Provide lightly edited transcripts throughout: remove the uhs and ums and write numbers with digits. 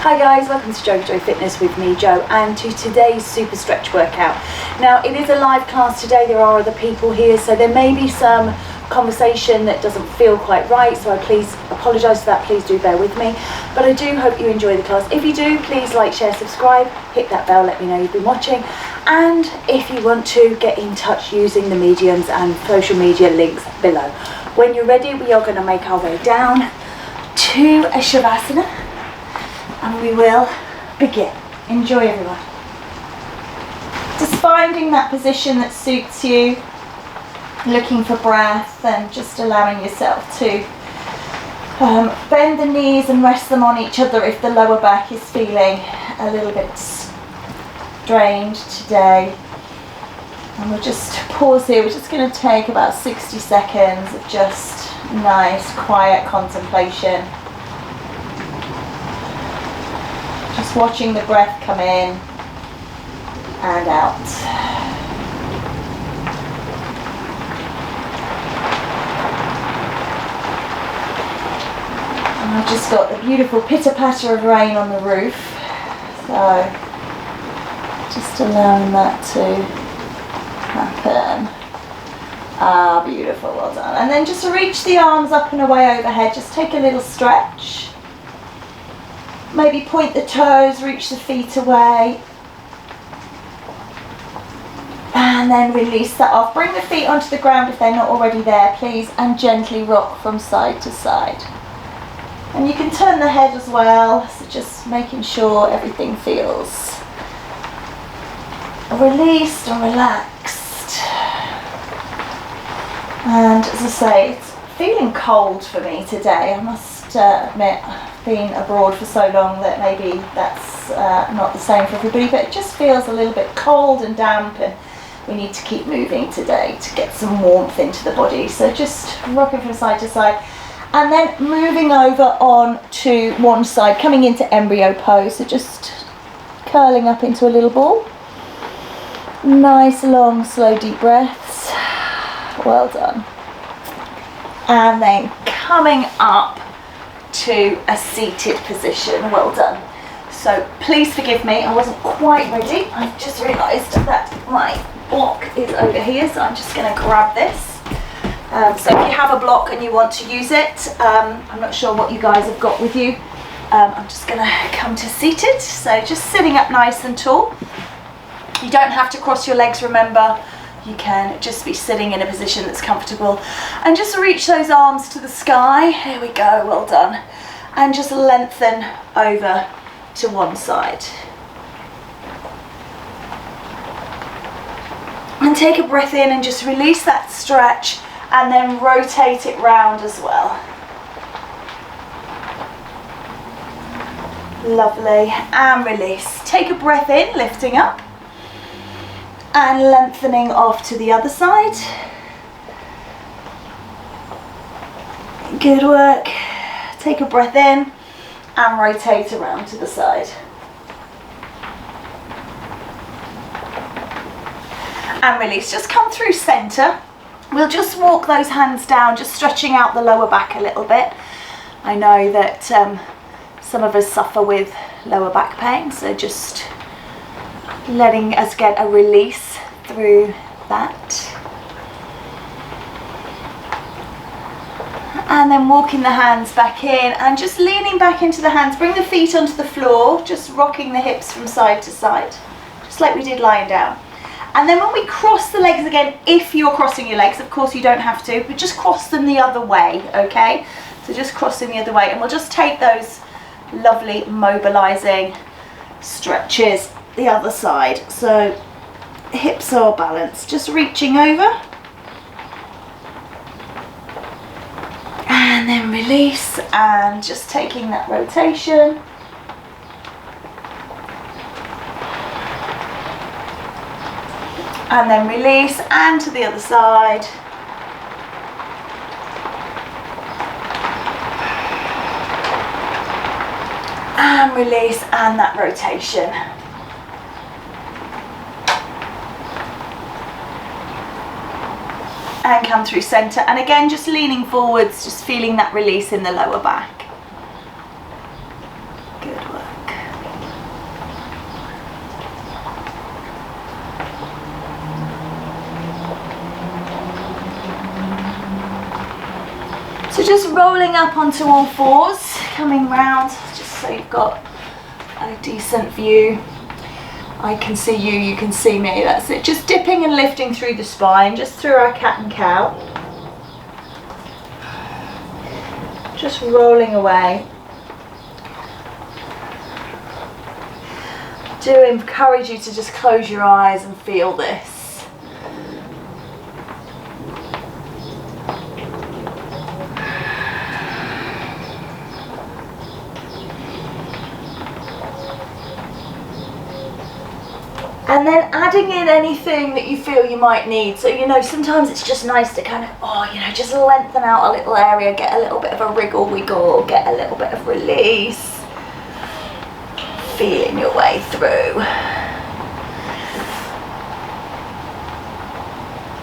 Hi guys, welcome to JoeGa Fitness with me, Joe, and to today's super stretch workout. Now it is a live class today, there are other people here, so there may be some conversation that doesn't feel quite right, so I please apologise for that, please do bear with me. But I do hope you enjoy the class. If you do, please like, share, subscribe, hit that bell, let me know you've been watching. And if you want to get in touch using the mediums and social media links below. When you're ready, we are going to make our way down to a Shavasana. And we will begin. Enjoy, everyone. Just finding that position that suits you, looking for breath, and just allowing yourself to bend the knees and rest them on each other if the lower back is feeling a little bit strained today. And we'll just pause here. We're just going to take about 60 seconds of just nice, quiet contemplation. Just watching the breath come in and out. And I've just got the beautiful pitter-patter of rain on the roof, so just allowing that to happen. Ah, beautiful, well done. And then just reach the arms up and away overhead, just take a little stretch. Maybe point the toes, reach the feet away. And then release that off. Bring the feet onto the ground if they're not already there, please, and gently rock from side to side. And you can turn the head as well, so just making sure everything feels released and relaxed. And as I say, it's feeling cold for me today, I must admit. Been abroad for so long that maybe that's not the same for everybody, but it just feels a little bit cold and damp, and we need to keep moving today to get some warmth into the body. So just rocking from side to side and then moving over on to one side, coming into embryo pose, so just curling up into a little ball. Nice long slow deep breaths, well done. And then coming up to a seated position, well done. So please forgive me, I wasn't quite ready. I've just realised that my block is over here, so I'm just going to grab this. So if you have a block and you want to use it, I'm not sure what you guys have got with you. I'm just going to come to seated, so just sitting up nice and tall. You don't have to cross your legs, remember. You can just be sitting in a position that's comfortable, and just reach those arms to the sky. Here we go, well done. And just lengthen over to one side. And take a breath in and just release that stretch, and then rotate it round as well. Lovely, and release. Take a breath in, lifting up. And lengthening off to the other side. Good work. Take a breath in and rotate around to the side. And release. Just come through centre. We'll just walk those hands down, just stretching out the lower back a little bit. I know that some of us suffer with lower back pain, so just letting us get a release through that. And then walking the hands back in and just leaning back into the hands. Bring the feet onto the floor, just rocking the hips from side to side, just like we did lying down. And then when we cross the legs again, if you're crossing your legs, of course you don't have to, but just cross them the other way, okay? So just crossing the other way, and we'll just take those lovely mobilizing stretches the other side. So hips are balanced, just reaching over and then release, and just taking that rotation and then release, and to the other side. And release, and that rotation. And come through centre, and again just leaning forwards, just feeling that release in the lower back. Good work. So just rolling up onto all fours, coming round, just so you've got a decent view. I can see you, you can see me, that's it. Just dipping and lifting through the spine, just through our cat and cow. Just rolling away. I do encourage you to just close your eyes and feel this. And then adding in anything that you feel you might need. So, you know, sometimes it's just nice to kind of, just lengthen out a little area, get a little bit of a wriggle wiggle, get a little bit of release. Feeling your way through.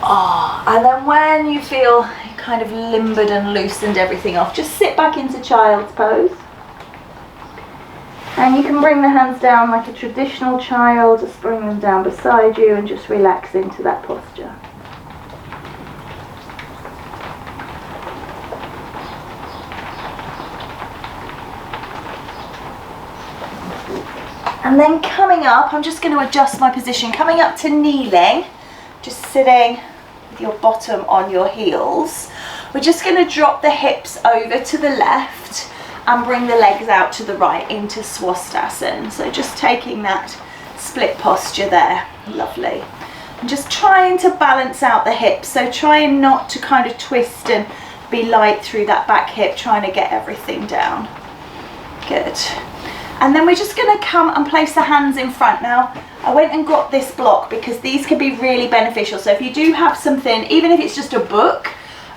And then when you feel kind of limbered and loosened everything off, just sit back into child's pose. And you can bring the hands down like a traditional child, just bring them down beside you and just relax into that posture. And then coming up, I'm just going to adjust my position, coming up to kneeling, just sitting with your bottom on your heels. We're just going to drop the hips over to the left and bring the legs out to the right into Swastasana. So just taking that split posture there, lovely. And just trying to balance out the hips, so trying not to kind of twist and be light through that back hip, trying to get everything down. Good. And then we're just going to come and place the hands in front. Now, I went and got this block because these can be really beneficial. So if you do have something, even if it's just a book,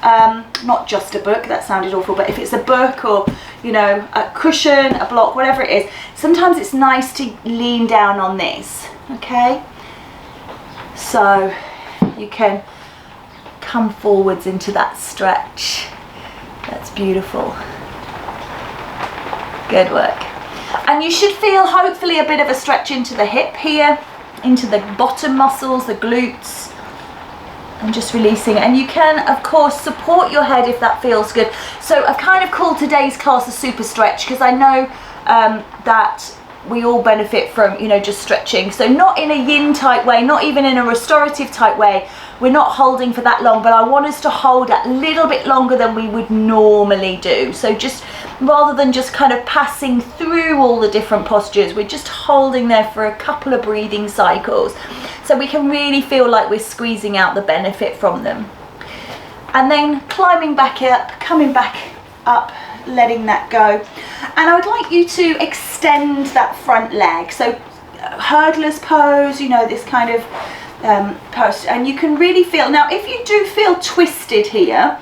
not just a book, that sounded awful, but if it's a book or, you know, a cushion, a block, whatever it is, sometimes it's nice to lean down on this, okay? So you can come forwards into that stretch. That's beautiful. Good work. And you should feel hopefully a bit of a stretch into the hip here, into the bottom muscles, the glutes. And just releasing, and you can of course support your head if that feels good. So I've kind of called today's class a super stretch because I know that we all benefit from, you know, just stretching. So not in a yin type way, not even in a restorative type way. We're not holding for that long, but I want us to hold a little bit longer than we would normally do. So just rather than just kind of passing through all the different postures, we're just holding there for a couple of breathing cycles. So we can really feel like we're squeezing out the benefit from them. And then climbing back up, coming back up, letting that go. And I would like you to extend that front leg. So hurdler's pose, you know, this kind of pose. And you can really feel, now if you do feel twisted here,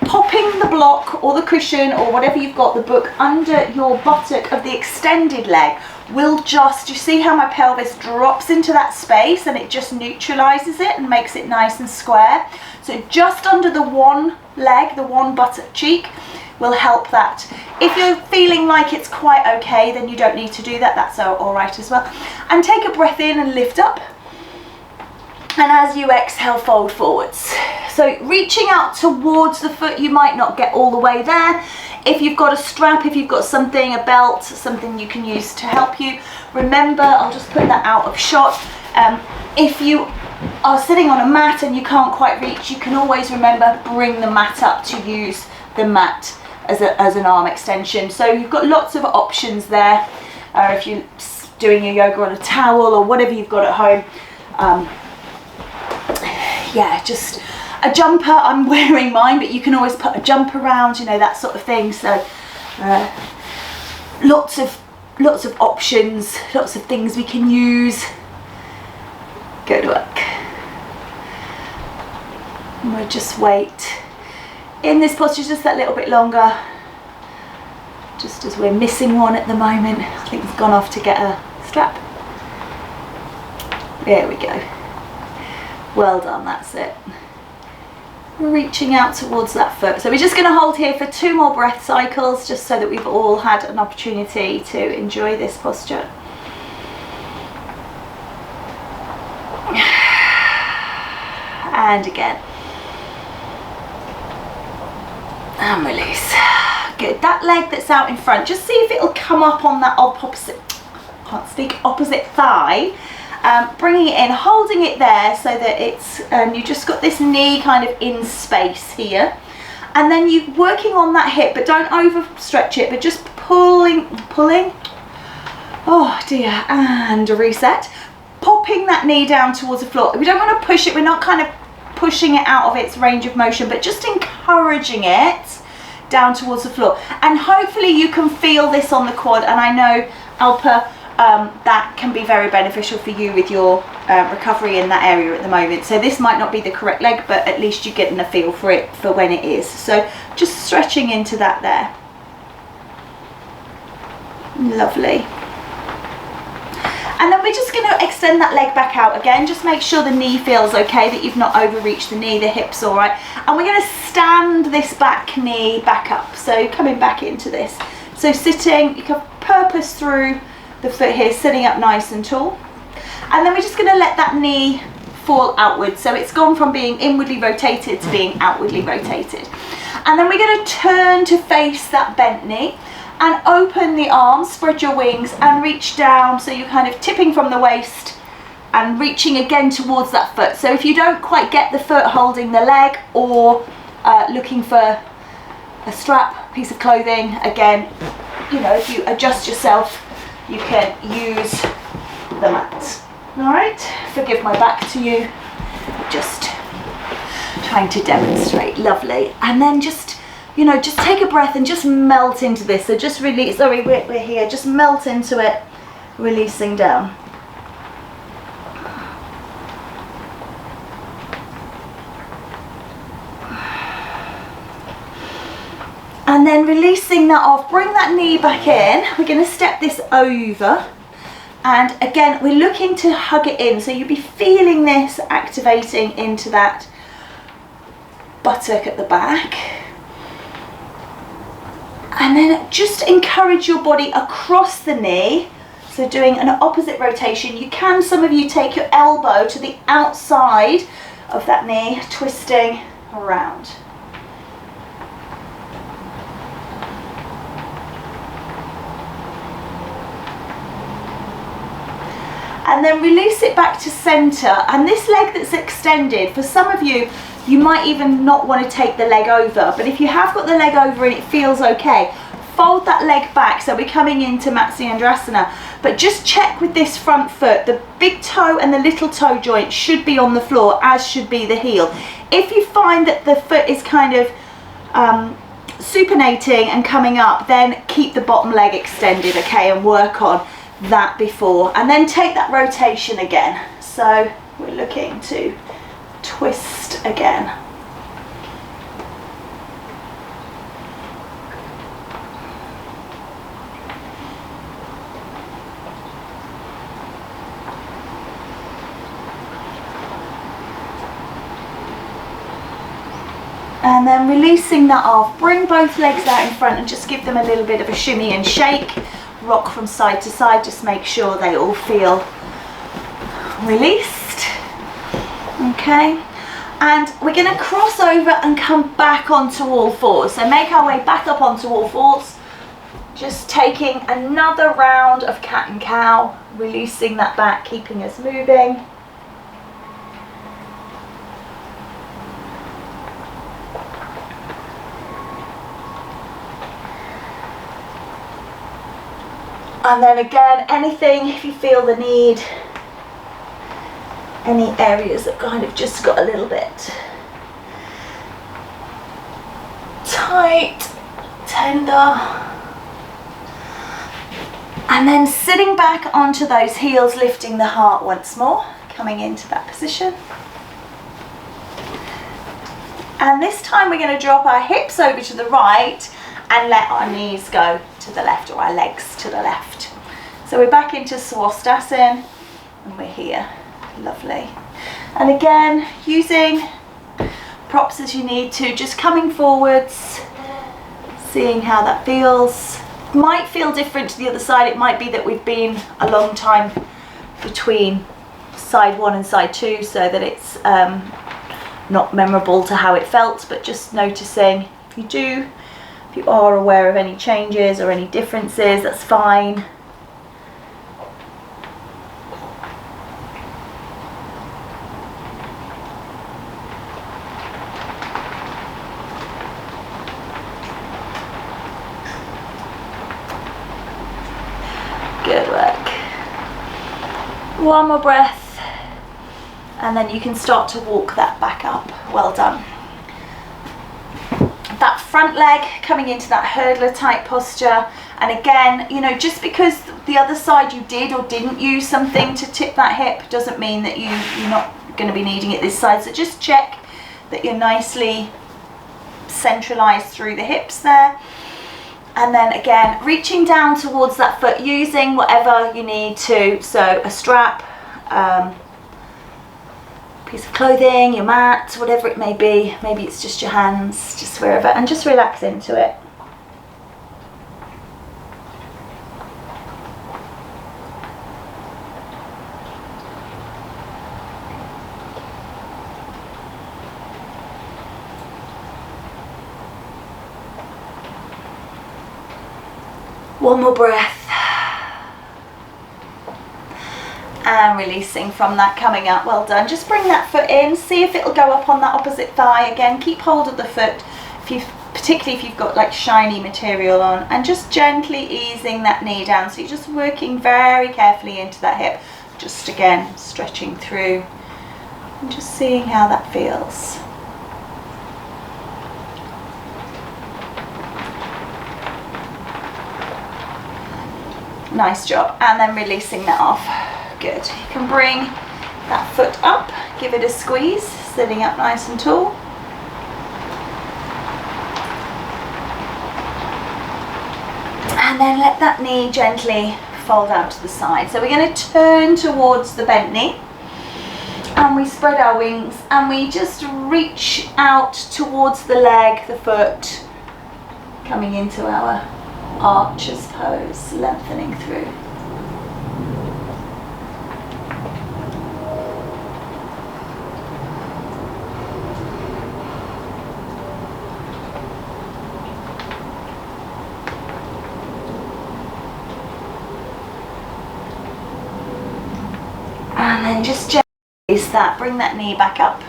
popping the block or the cushion or whatever you've got, the book, under your buttock of the extended leg will just, you see how my pelvis drops into that space and it just neutralizes it and makes it nice and square. So just under the one leg, the one buttock cheek, will help that. If you're feeling like it's quite okay, then you don't need to do that, that's all right as well. And take a breath in and lift up. And as you exhale, fold forwards. So reaching out towards the foot, you might not get all the way there. If you've got a strap, if you've got something, a belt, something you can use to help you, remember, I'll just put that out of shot. If you are sitting on a mat and you can't quite reach, you can always remember, bring the mat up to use the mat as an arm extension. So you've got lots of options there. If you're doing your yoga on a towel or whatever you've got at home. Yeah, just a jumper. I'm wearing mine, but you can always put a jumper around, you know, that sort of thing. So lots of options, lots of things we can use. Good work. And we'll just wait in this posture just that little bit longer, just as we're missing one at the moment. I think it's gone off to get a strap. There we go. Well done, that's it. Reaching out towards that foot. So we're just going to hold here for 2 more breath cycles, just so that we've all had an opportunity to enjoy this posture. And again. And release. Good. That leg that's out in front, just see if it'll come up on that opposite, can't speak, opposite thigh. Bringing it in, holding it there so that it's, you just got this knee kind of in space here. And then you working on that hip, but don't overstretch it, but just pulling. Oh dear, and a reset. Popping that knee down towards the floor. We don't want to push it, we're not kind of pushing it out of its range of motion, but just encouraging it down towards the floor. And hopefully you can feel this on the quad, and I know Alpa, that can be very beneficial for you with your recovery in that area at the moment. So this might not be the correct leg, but at least you're getting a feel for it for when it is. So just stretching into that there. Lovely. And then we're just going to extend that leg back out again. Just make sure the knee feels okay, that you've not overreached the knee, the hip's all right. And we're going to stand this back knee back up. So coming back into this. So sitting, you can purpose through the foot here, sitting up nice and tall. And then we're just going to let that knee fall outwards. So it's gone from being inwardly rotated to being outwardly rotated. And then we're going to turn to face that bent knee. And open the arms, spread your wings and reach down, so you're kind of tipping from the waist and reaching again towards that foot. So if you don't quite get the foot holding the leg, or looking for a strap, piece of clothing, again, you know, if you adjust yourself, you can use the mat. All right, forgive my back to you, just trying to demonstrate. Lovely. And then just, you know, just take a breath and just melt into this. So just release, sorry, we're here, just melt into it, releasing down. And then releasing that off, bring that knee back in. We're going to step this over. And again, we're looking to hug it in. So you'll be feeling this activating into that buttock at the back. And then just encourage your body across the knee. So doing an opposite rotation. You can, some of you, take your elbow to the outside of that knee, twisting around. And then release it back to center. And this leg that's extended, for some of you, you might even not want to take the leg over, but if you have got the leg over and it feels okay, fold that leg back. So we're coming into Matsyendrasana, but just check with this front foot, the big toe and the little toe joint should be on the floor, as should be the heel. If you find that the foot is kind of supinating and coming up, then keep the bottom leg extended, okay, and work on that before, and then take that rotation again. So we're looking to twist again. And then releasing that off, bring both legs out in front and just give them a little bit of a shimmy and shake. Rock from side to side, just make sure they all feel released. Okay, and we're going to cross over and come back onto all fours. So make our way back up onto all fours, just taking another round of cat and cow, releasing that back, keeping us moving. And then again, anything, if you feel the need, any areas that kind of just got a little bit tight, tender. And then sitting back onto those heels, lifting the heart once more, coming into that position. And this time we're going to drop our hips over to the right and let our knees go to the left, or our legs to the left. So we're back into Swastasana and we're here. Lovely. And again, using props as you need to, just coming forwards, seeing how that feels. Might feel different to the other side. It might be that we've been a long time between side one and side two, so that it's not memorable to how it felt, but just noticing If you are aware of any changes or any differences, that's fine. Good work. One more breath, and then you can start to walk that back up. Well done. That front leg coming into that hurdler type posture, and again, you know, just because the other side you did or didn't use something to tip that hip doesn't mean that you're not going to be needing it this side. So just check that you're nicely centralized through the hips there. And then again, reaching down towards that foot, using whatever you need to. So a strap, piece of clothing, your mat, whatever it may be. Maybe it's just your hands, just wherever, and just relax into it. One more breath, and releasing from that, coming up. Well done. Just bring that foot in, see if it'll go up on that opposite thigh. Again, keep hold of the foot, particularly if you've got like shiny material on, and just gently easing that knee down. So you're just working very carefully into that hip, just again stretching through and just seeing how that feels. Nice job. And then releasing that off. Good. You can bring that foot up, give it a squeeze, sitting up nice and tall. And then let that knee gently fold out to the side. So we're going to turn towards the bent knee, and we spread our wings, and we just reach out towards the leg, the foot, coming into our arches pose, lengthening through. And then just gently release that, bring that knee back up.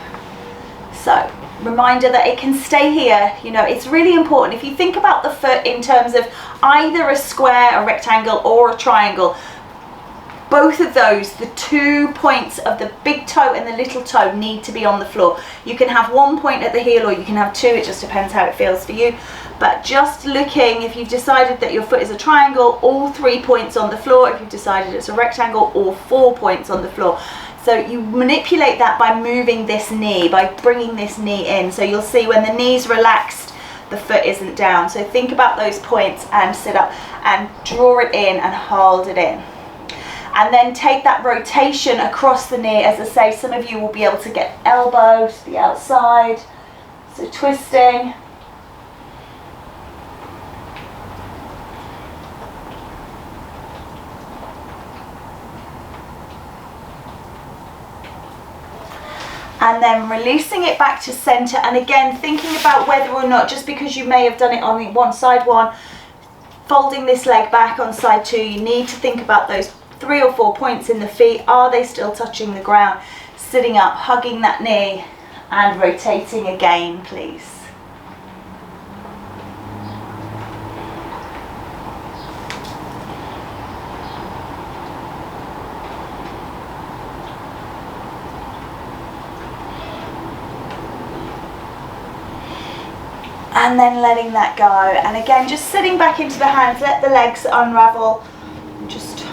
So reminder that it can stay here. You know, it's really important. If you think about the foot in terms of either a square, a rectangle, or a triangle, both of those, the 2 points of the big toe and the little toe, need to be on the floor. You can have 1 point at the heel, or you can have 2, it just depends how it feels for you. But just looking, if you've decided that your foot is a triangle, all 3 points on the floor. If you've decided it's a rectangle, all 4 points on the floor. So you manipulate that by moving this knee, by bringing this knee in. So you'll see when the knee's relaxed, the foot isn't down. So think about those points and sit up and draw it in and hold it in. And then take that rotation across the knee. As I say, some of you will be able to get elbow to the outside. So twisting. And then releasing it back to center, and again thinking about whether or not, just because you may have done it on the one side one, folding this leg back on side 2, you need to think about those 3 or 4 points in the feet. Are they still touching the ground? Sitting up, hugging that knee, and rotating again, please. And then letting that go, and again just sitting back into the hands, let the legs unravel, just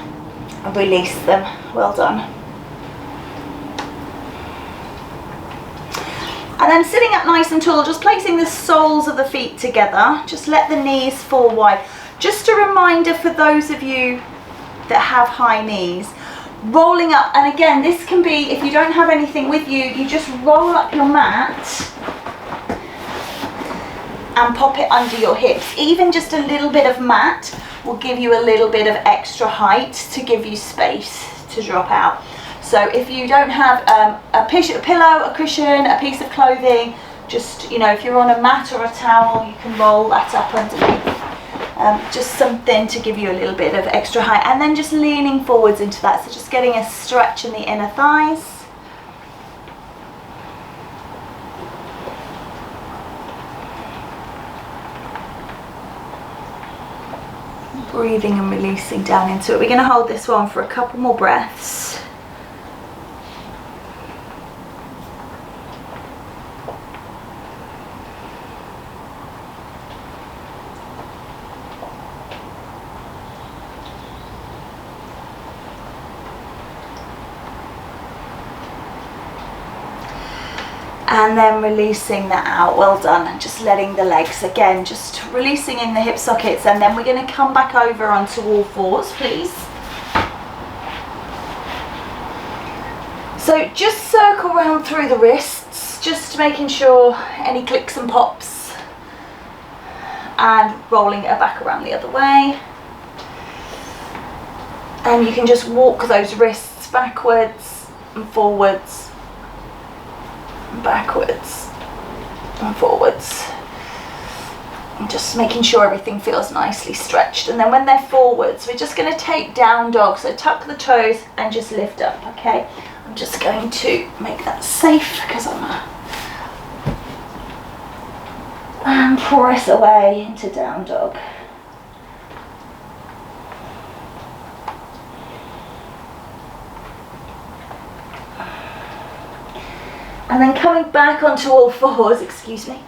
release them. Well done. And then sitting up nice and tall, just placing the soles of the feet together, just let the knees fall wide. Just a reminder for those of you that have high knees, rolling up, and again this can be, if you don't have anything with you, you just roll up your mat and pop it under your hips. Even just a little bit of mat will give you a little bit of extra height to give you space to drop out. So if you don't have a pillow, a cushion, a piece of clothing, Just, you know, if you're on a mat or a towel, you can roll that up underneath. Just something to give you a little bit of extra height, and then just leaning forwards into that, so just getting a stretch in the inner thighs. Breathing and releasing down into it. We're going to hold this one for a couple more breaths. And then releasing that out. Well done. And just letting the legs, again, just releasing in the hip sockets, and then we're going to come back over onto all fours, please. So just circle round through the wrists, just making sure any clicks and pops, and rolling it back around the other way. And you can just walk those wrists backwards and forwards, backwards and forwards, and just making sure everything feels nicely stretched. And then when they're forwards, we're just going to take down dog, so tuck the toes and just lift up. Okay, I'm just going to make that safe because and press away into down dog. And then coming back onto all fours, excuse me,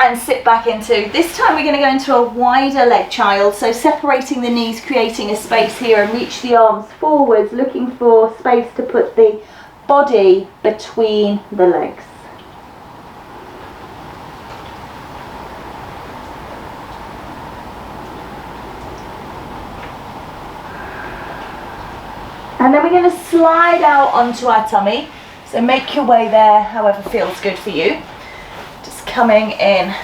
and sit back into, this time we're going to go into a wider leg child, so separating the knees, creating a space here, and reach the arms forwards, looking for space to put the body between the legs. And then we're going to slide out onto our tummy. So make your way there however feels good for you. Just coming in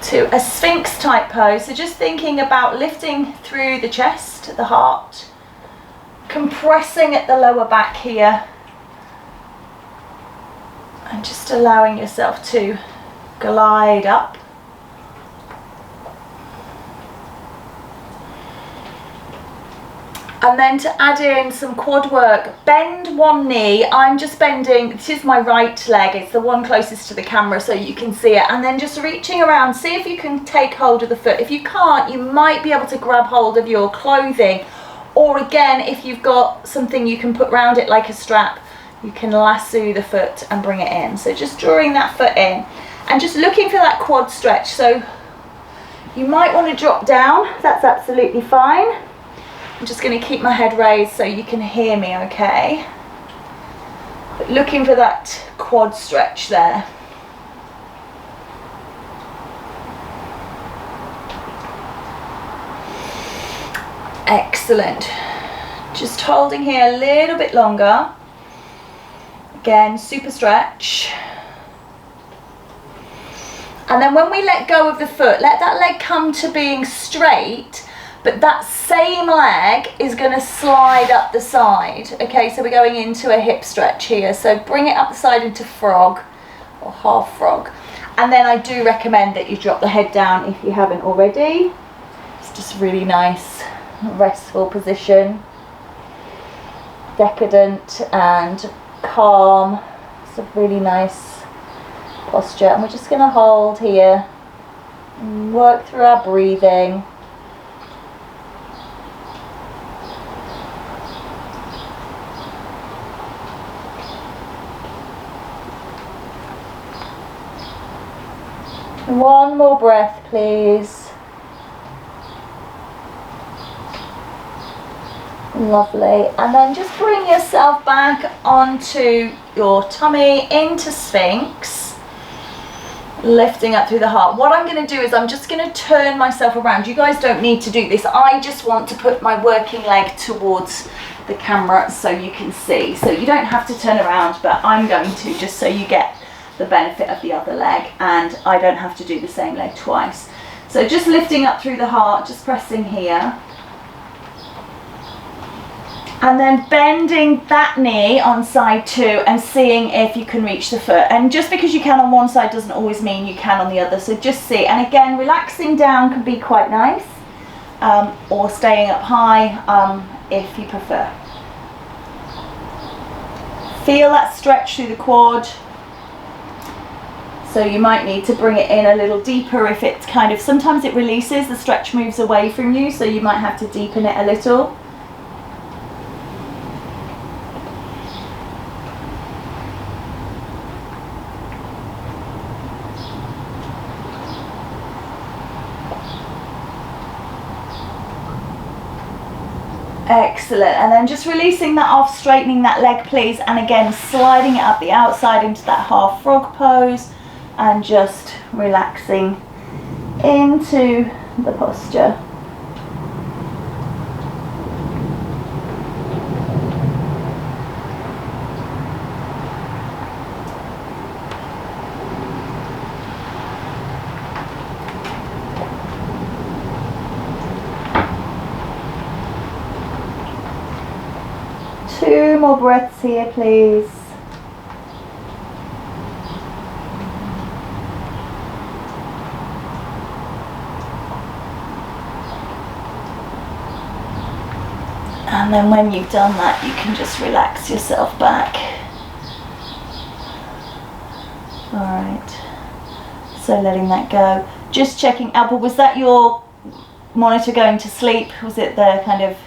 to a Sphinx type pose. So just thinking about lifting through the chest, the heart, compressing at the lower back here, and just allowing yourself to glide up. And then to add in some quad work, bend one knee. I'm just bending, this is my right leg, it's the one closest to the camera so you can see it, and then just reaching around, see if you can take hold of the foot. If you can't, you might be able to grab hold of your clothing, or again, if you've got something you can put around it like a strap, you can lasso the foot and bring it in. So just drawing that foot in and just looking for that quad stretch. So you might want to drop down, that's absolutely fine. I'm just going to keep my head raised so you can hear me okay. But looking for that quad stretch there. Excellent. Just holding here a little bit longer. Again, super stretch. And then when we let go of the foot, let that leg come to being straight, but that same leg is going to slide up the side. Okay, so we're going into a hip stretch here. So bring it up the side into frog or half frog. And then I do recommend that you drop the head down if you haven't already. It's just really nice, restful position. Decadent and calm. It's a really nice posture. And we're just going to hold here and work through our breathing. One more breath, please. Lovely. And then just bring yourself back onto your tummy, into Sphinx, lifting up through the heart. What I'm going to do is I'm just going to turn myself around. You guys don't need to do this. I just want to put my working leg towards the camera so you can see. So you don't have to turn around, but I'm going to, just so you get the benefit of the other leg, and I don't have to do the same leg twice. So just lifting up through the heart, just pressing here. And then bending that knee on side 2 and seeing if you can reach the foot. And just because you can on one side doesn't always mean you can on the other. So just see. And again, relaxing down can be quite nice, or staying up high if you prefer. Feel that stretch through the quad. So you might need to bring it in a little deeper if it's kind of, sometimes it releases, the stretch moves away from you, so you might have to deepen it a little. Excellent. And then just releasing that off, straightening that leg please, and again sliding it up the outside into that half frog pose and just relaxing into the posture. Two more breaths here, please. And then when you've done that, you can just relax yourself back. All right. So letting that go. Just checking, Apple, was that your monitor going to sleep? Was it the kind of,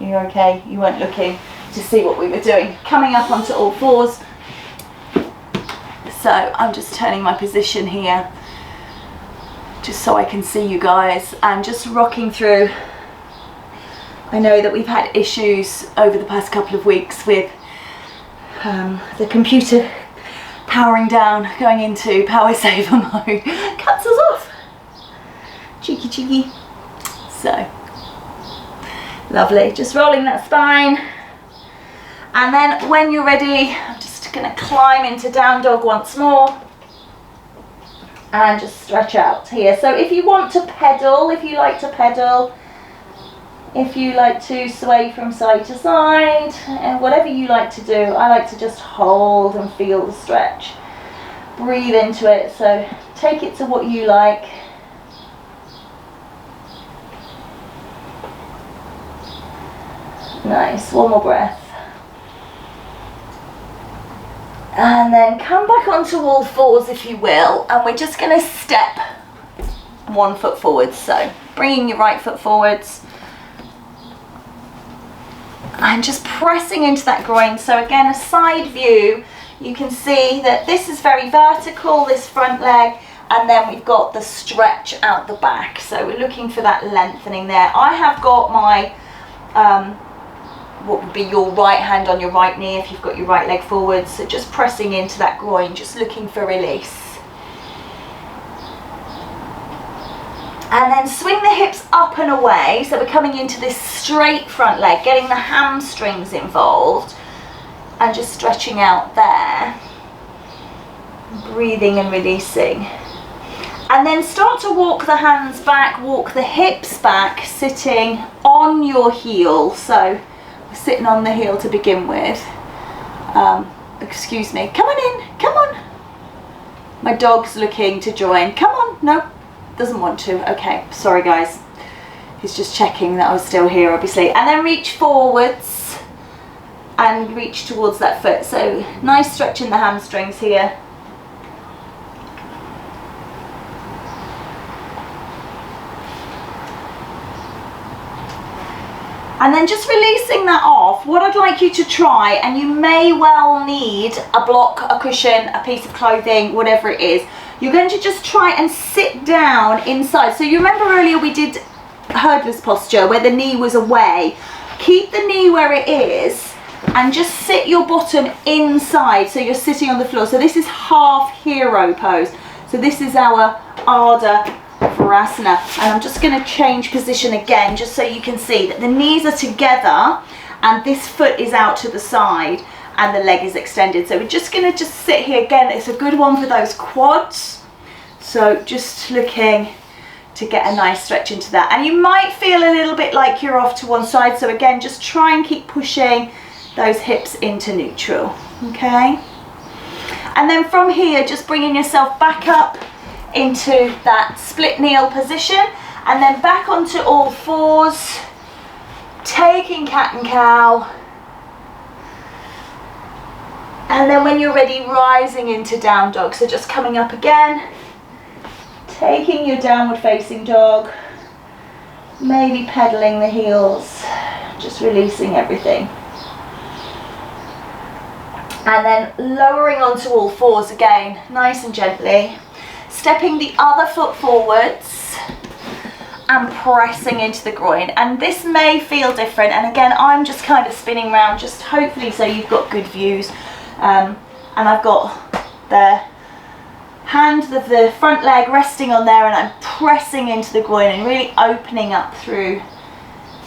you're okay? You weren't looking to see what we were doing. Coming up onto all fours. So I'm just turning my position here just so I can see you guys and just rocking through. I know that we've had issues over the past couple of weeks with the computer powering down, going into power saver mode. Cuts us off. Cheeky cheeky. So lovely. Just rolling that spine. And then when you're ready, I'm just going to climb into down dog once more and just stretch out here. So if you want to pedal, if you like to pedal, if you like to sway from side to side, and whatever you like to do, I like to just hold and feel the stretch. Breathe into it, so take it to what you like. Nice, one more breath. And then come back onto all fours if you will, and we're just going to step one foot forwards. So bringing your right foot forwards and just pressing into that groin. So again, a side view, you can see that this is very vertical, this front leg, and then we've got the stretch out the back. So we're looking for that lengthening there. I have got my what would be your right hand on your right knee if you've got your right leg forward, so just pressing into that groin, just looking for release. And then swing the hips up and away, so we're coming into this straight front leg, getting the hamstrings involved and just stretching out there, breathing and releasing. And then start to walk the hands back, walk the hips back, sitting on your heel. So sitting on the heel to begin with. Excuse me, come on in, come on. My dog's looking to join. Come on, no, doesn't want to. Okay, sorry guys. He's just checking that I was still here, obviously. And then reach forwards and reach towards that foot. So nice stretch in the hamstrings here. And then just releasing that off, what I'd like you to try, and you may well need a block, a cushion, a piece of clothing, whatever it is, you're going to just try and sit down inside. So you remember earlier we did hurdler's posture where the knee was away. Keep the knee where it is and just sit your bottom inside, so you're sitting on the floor. So this is half hero pose. So this is our Ardha Virasana, and I'm just going to change position again just so you can see that the knees are together and this foot is out to the side and the leg is extended. So we're just going to just sit here again. It's a good one for those quads, so just looking to get a nice stretch into that. And you might feel a little bit like you're off to one side, so again, just try and keep pushing those hips into neutral, okay? And then from here, just bringing yourself back up into that split kneel position, and then back onto all fours, taking cat and cow. And then when you're ready, rising into down dog. So just coming up again, taking your downward facing dog, maybe pedaling the heels, just releasing everything. And then lowering onto all fours again, nice and gently. Stepping the other foot forwards and pressing into the groin. And this may feel different. And again, I'm just kind of spinning around, just hopefully so you've got good views. And I've got the hand of the front leg resting on there, and I'm pressing into the groin and really opening up through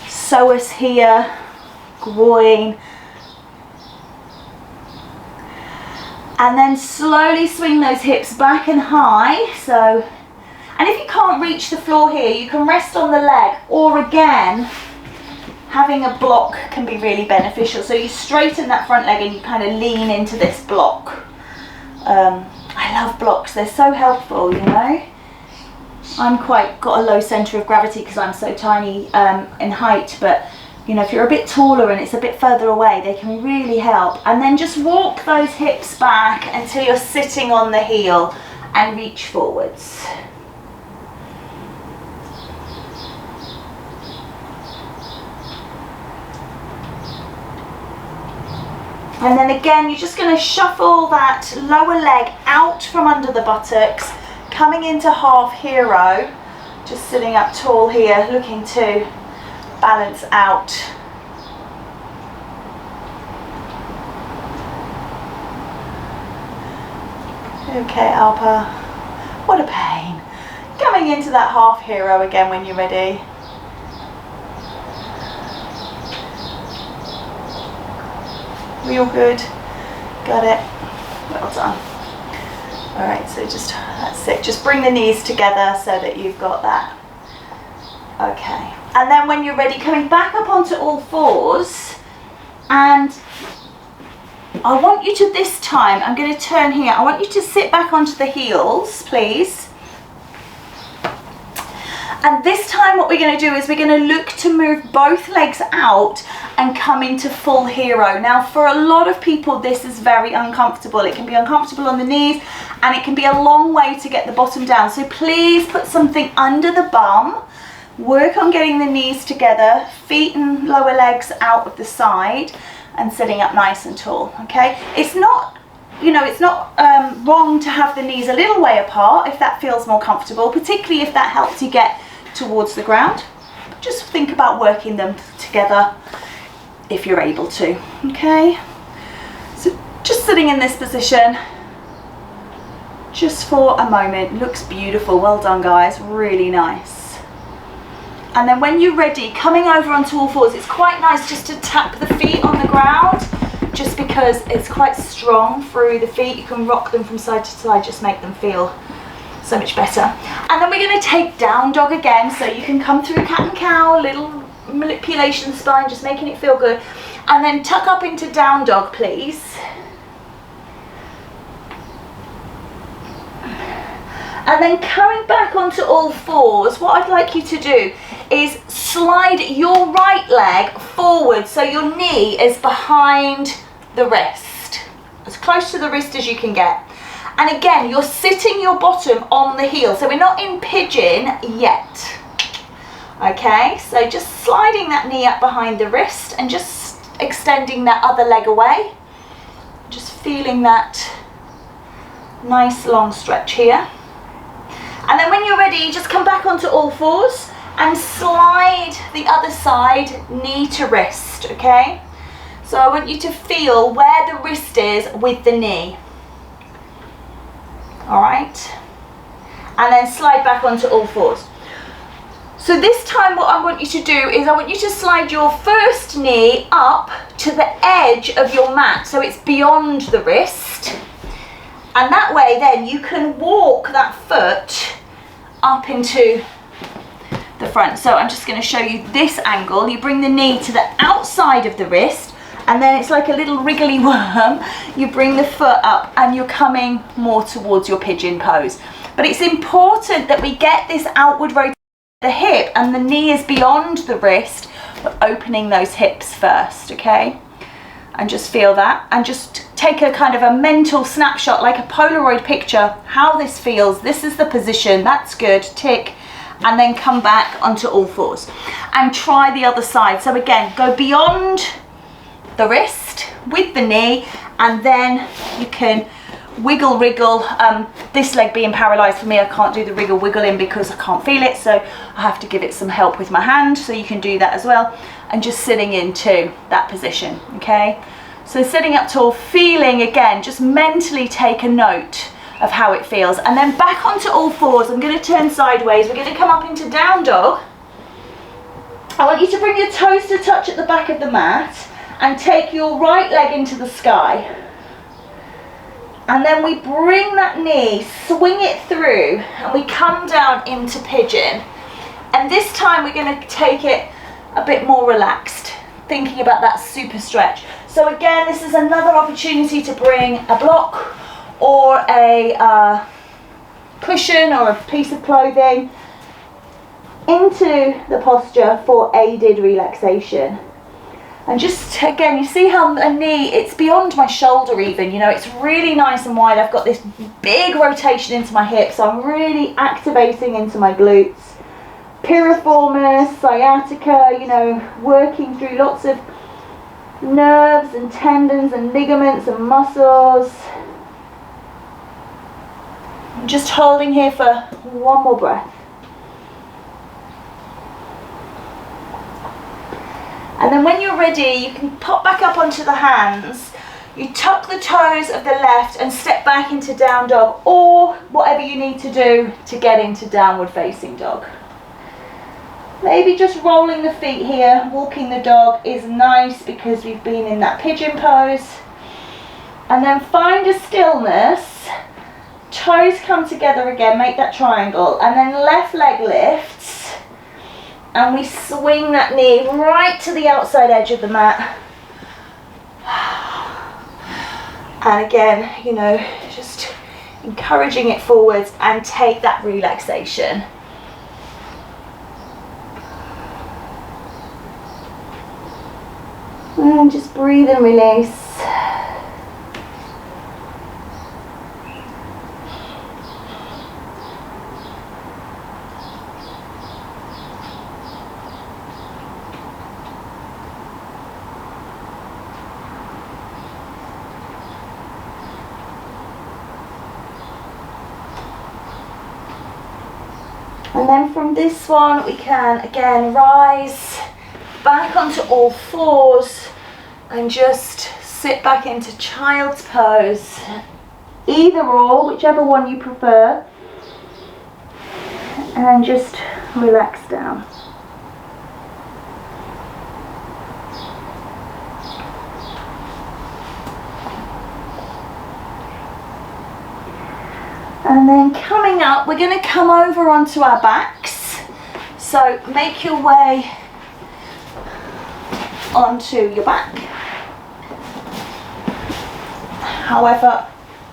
psoas here, groin. And then slowly swing those hips back and high. So, and if you can't reach the floor here, you can rest on the leg, or again, having a block can be really beneficial. So you straighten that front leg and you kind of lean into this block. I love blocks, they're so helpful, you know. I'm got a low centre of gravity because I'm so tiny in height, but you know, if you're a bit taller and it's a bit further away, they can really help. And then just walk those hips back until you're sitting on the heel and reach forwards. And then again, you're just going to shuffle that lower leg out from under the buttocks, coming into half hero, just sitting up tall here, looking to balance out. Okay, Alpa, what a pain. Coming into that half hero again when you're ready. We all good? Got it? Well done. All right, so that's it. Just bring the knees together so that you've got that. Okay. And then when you're ready, coming back up onto all fours, and I want you to, this time, I'm going to turn here, I want you to sit back onto the heels, please. And this time what we're going to do is we're going to look to move both legs out and come into full hero. Now for a lot of people this is very uncomfortable. It can be uncomfortable on the knees and it can be a long way to get the bottom down. So please put something under the bum. Work on getting the knees together, feet and lower legs out of the side and sitting up nice and tall, okay? It's not, you know, it's not wrong to have the knees a little way apart if that feels more comfortable, particularly if that helps you get towards the ground. Just think about working them together if you're able to, okay? So just sitting in this position just for a moment. Looks beautiful. Well done, guys. Really nice. And then when you're ready, coming over onto all fours, it's quite nice just to tap the feet on the ground, just because it's quite strong through the feet. You can rock them from side to side, just make them feel so much better. And then we're going to take down dog again, so you can come through cat and cow, little manipulation of the spine, just making it feel good. And then tuck up into down dog, please. And then coming back onto all fours, what I'd like you to do is slide your right leg forward so your knee is behind the wrist, as close to the wrist as you can get. And again, you're sitting your bottom on the heel, so we're not in pigeon yet. Okay, so just sliding that knee up behind the wrist and just extending that other leg away. Just feeling that nice long stretch here. And then when you're ready, just come back onto all fours and slide the other side, knee to wrist, okay? So I want you to feel where the wrist is with the knee. All right? And then slide back onto all fours. So this time what I want you to do is I want you to slide your first knee up to the edge of your mat, so it's beyond the wrist. And that way then you can walk that foot up into the front. So I'm just going to show you this angle. You bring the knee to the outside of the wrist, and then it's like a little wriggly worm. You bring the foot up and you're coming more towards your pigeon pose. But it's important that we get this outward rotation of the hip, and the knee is beyond the wrist. We're opening those hips first, okay? And just feel that, and just take a kind of a mental snapshot, like a Polaroid picture, how this feels. This is the position, that's good, tick, and then come back onto all fours and try the other side. So again, go beyond the wrist with the knee, and then you can wiggle, wriggle. This leg being paralyzed for me, I can't do the wriggle wiggling because I can't feel it, so I have to give it some help with my hand. So you can do that as well, and just sitting into that position, okay? So sitting up tall, feeling again, just mentally take a note of how it feels, and then back onto all fours. I'm going to turn sideways. We're going to come up into down dog. I want you to bring your toes to touch at the back of the mat and take your right leg into the sky. And then we bring that knee, swing it through, and we come down into pigeon. And this time we're going to take it a bit more relaxed, thinking about that super stretch. So again, this is another opportunity to bring a block or a cushion or a piece of clothing into the posture for aided relaxation. And just again, you see how a knee, it's beyond my shoulder even, you know, it's really nice and wide. I've got this big rotation into my hips, so I'm really activating into my glutes, piriformis, sciatica, you know, working through lots of nerves and tendons and ligaments and muscles. I'm just holding here for one more breath. And then when you're ready, you can pop back up onto the hands. You tuck the toes of the left and step back into down dog, or whatever you need to do to get into downward facing dog. Maybe just rolling the feet here, walking the dog is nice because we've been in that pigeon pose. And then find a stillness. Toes come together again, make that triangle, and then left leg lifts. And we swing that knee right to the outside edge of the mat. And again, you know, just encouraging it forwards, and take that relaxation. And just breathe and release. And then from this one, we can again rise back onto all fours and just sit back into child's pose. Either or, whichever one you prefer. And just relax down. And then coming up, we're going to come over onto our backs. So make your way onto your back, however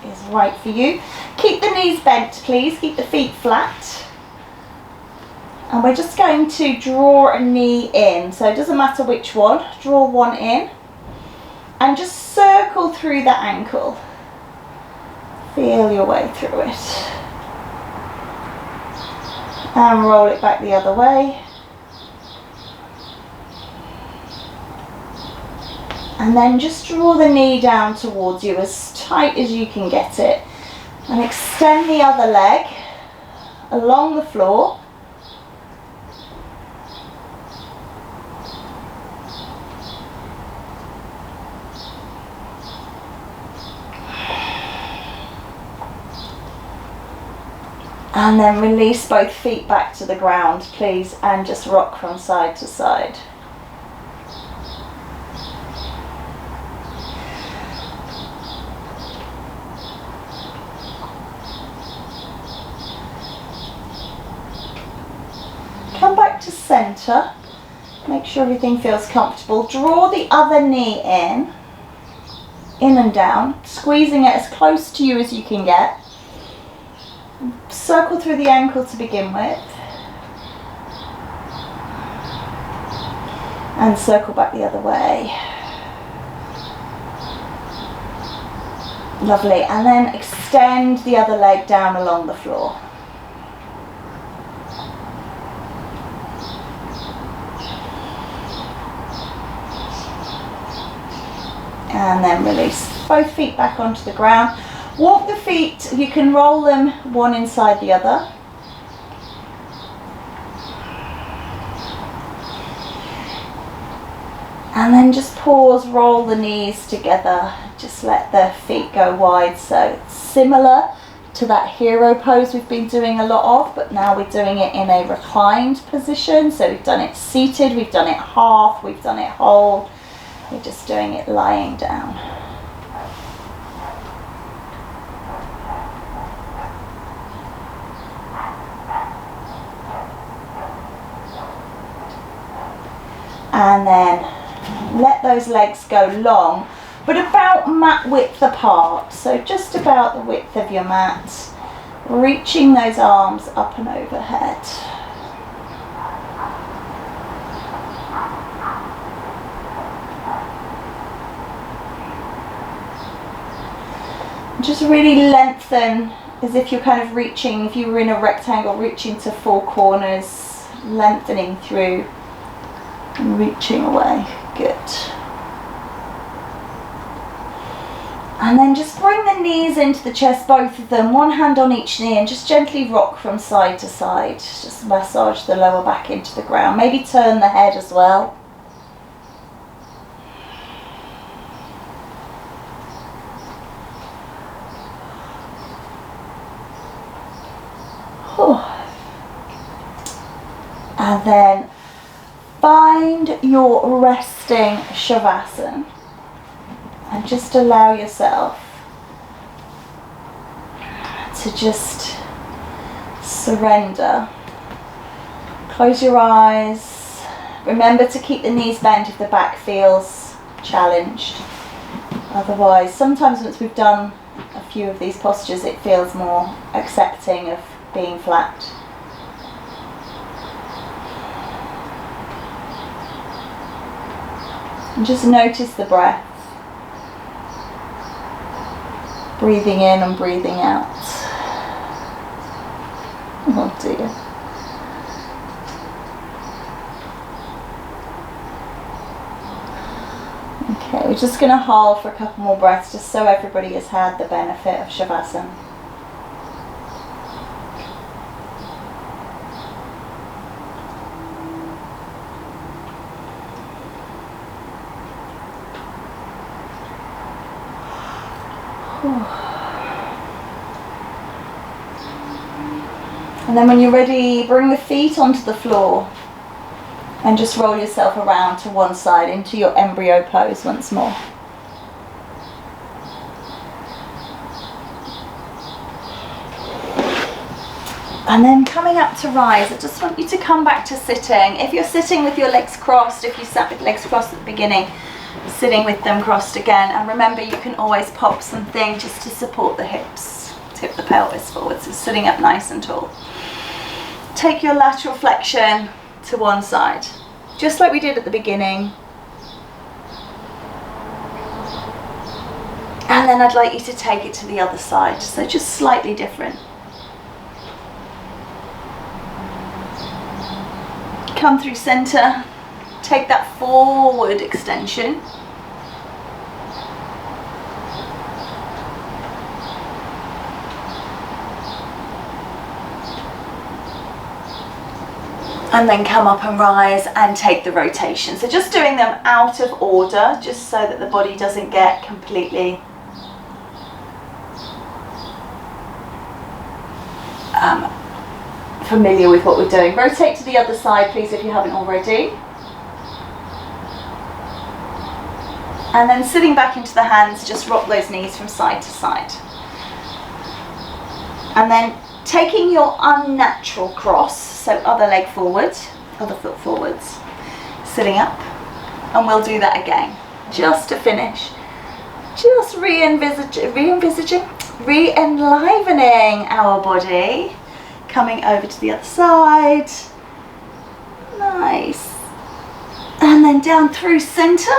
is right for you. Keep the knees bent, please. Keep the feet flat. And we're just going to draw a knee in. So it doesn't matter which one. Draw one in. And just circle through that ankle. Feel your way through it. And roll it back the other way. And then just draw the knee down towards you as tight as you can get it. And extend the other leg along the floor. And then release both feet back to the ground, please, and just rock from side to side. Come back to to center. Make sure everything feels comfortable. Draw the other knee in and down, squeezing it as close to you as you can get. Circle through the ankle to begin with. And circle back the other way. Lovely. And then extend the other leg down along the floor. And then release both feet back onto the ground. Walk the feet, you can roll them one inside the other. And then just pause, roll the knees together. Just let the feet go wide. So similar to that hero pose we've been doing a lot of, but now we're doing it in a reclined position. So we've done it seated, we've done it half, we've done it whole. We're just doing it lying down. And then let those legs go long, but about mat width apart. So just about the width of your mat, reaching those arms up and overhead. Just really lengthen as if you're kind of reaching, if you were in a rectangle, reaching to four corners, lengthening through and reaching away. Good. And then just bring the knees into the chest, both of them, one hand on each knee, and just gently rock from side to side. Just massage the lower back into the ground. Maybe turn the head as well. And then find your resting Shavasana and just allow yourself to just surrender. Close your eyes. Remember to keep the knees bent if the back feels challenged. Otherwise, sometimes once we've done a few of these postures, it feels more accepting of being flat. And just notice the breath. Breathing in and breathing out. Oh dear. Okay, we're just going to hold for a couple more breaths just so everybody has had the benefit of Shavasana. And then when you're ready, bring the feet onto the floor and just roll yourself around to one side into your embryo pose once more. And then coming up to rise, I just want you to come back to sitting. If you're sitting with your legs crossed, if you sat with legs crossed at the beginning, sitting with them crossed again. And remember, you can always pop something just to support the hips, tip the pelvis forward, so sitting up nice and tall. Take your lateral flexion to one side, just like we did at the beginning. And then I'd like you to take it to the other side, so just slightly different. Come through center, take that forward extension. And then come up and rise and take the rotation. So just doing them out of order, just so that the body doesn't get completely familiar with what we're doing. Rotate to the other side, please, if you haven't already. And then sitting back into the hands, just rock those knees from side to side. And then taking your unnatural cross, so other leg forward, other foot forwards. Sitting up, and we'll do that again, just to finish. Just re-enlivening our body. Coming over to the other side. Nice. And then down through center.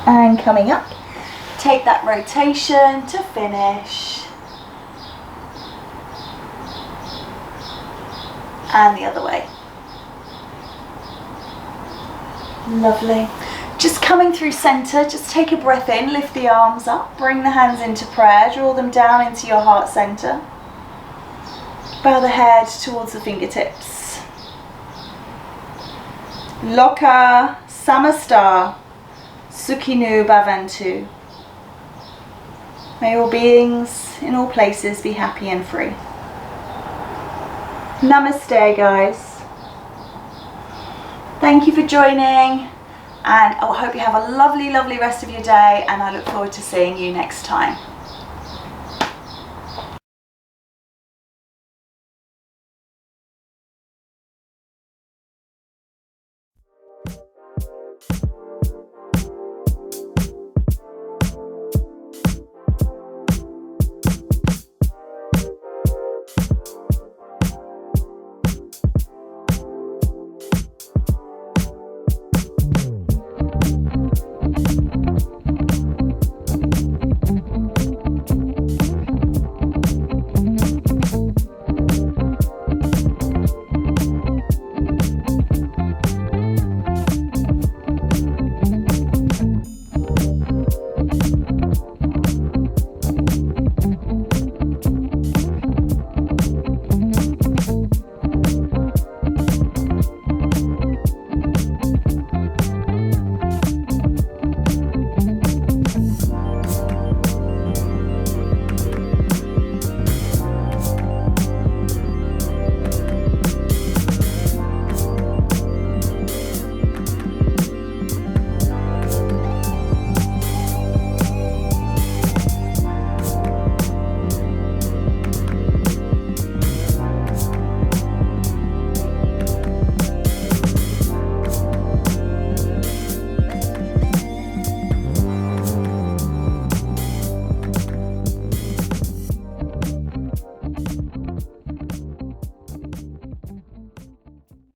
And coming up. Take that rotation to finish. And the other way. Lovely. Just coming through center, just take a breath in, lift the arms up, bring the hands into prayer, draw them down into your heart center. Bow the head towards the fingertips. Loka Samasta Sukhinu Bhavantu. May all beings in all places be happy and free. Namaste, guys. Thank you for joining, and I hope you have a lovely, lovely rest of your day, and I look forward to seeing you next time.